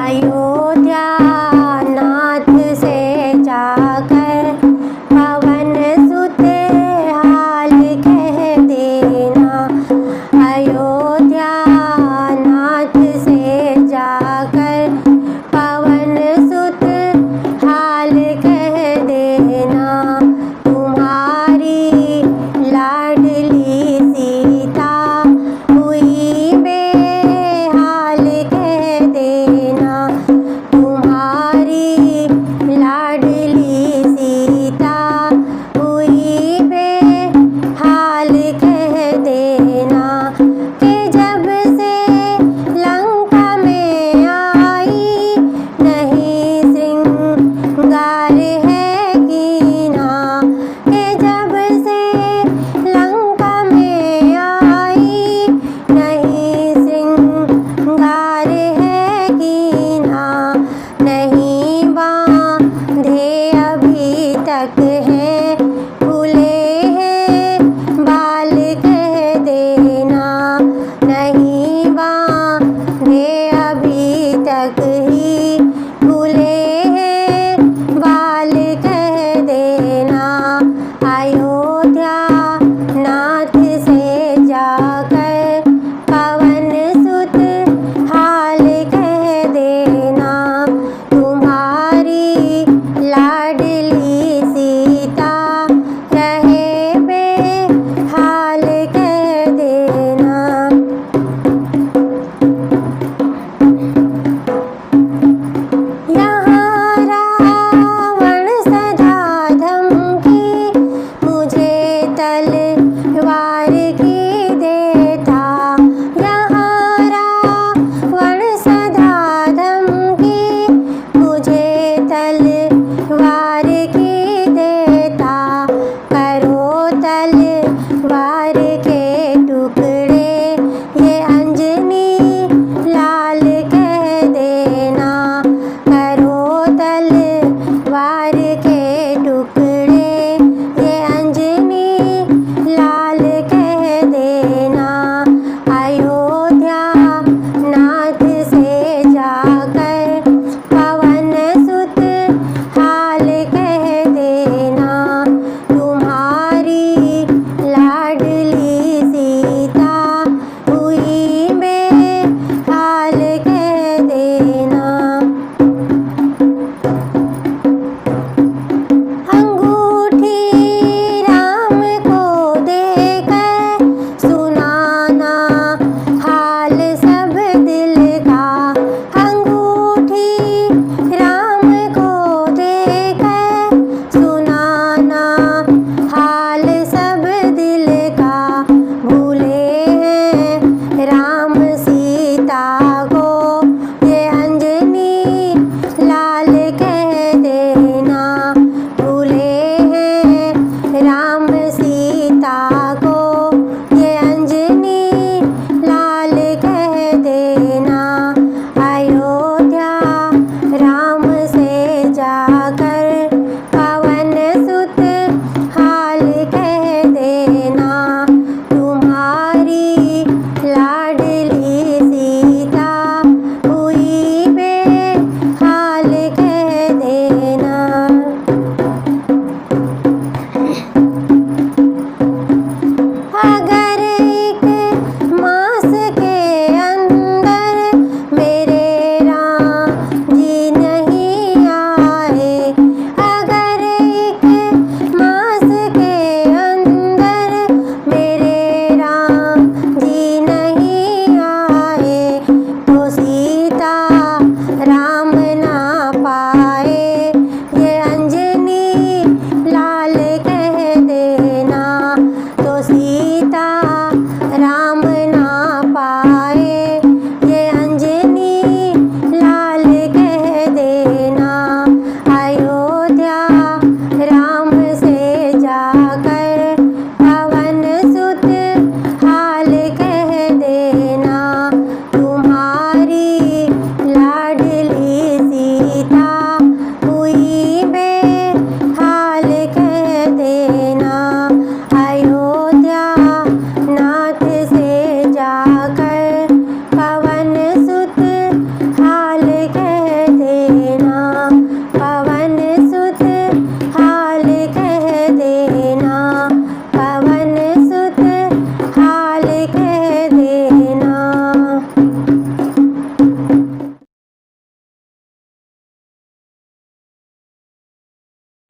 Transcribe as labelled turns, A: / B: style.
A: अयोध्या नाथ से जाकर पवन सुत हाल कह देना। अयोध्या नाथ से जाकर पवन सुत हाल कह देना। तुम्हारी लाडली सीता हुई बेहाल कह देना। तुम्हारी लाडली सीता हुई बेहाल कह देना। कि जब से लंका में आई नहीं श्रृंगार है कीना। कि जब से लंका में आई नहीं श्रृंगार है कीना। नहीं बांधे अभी तक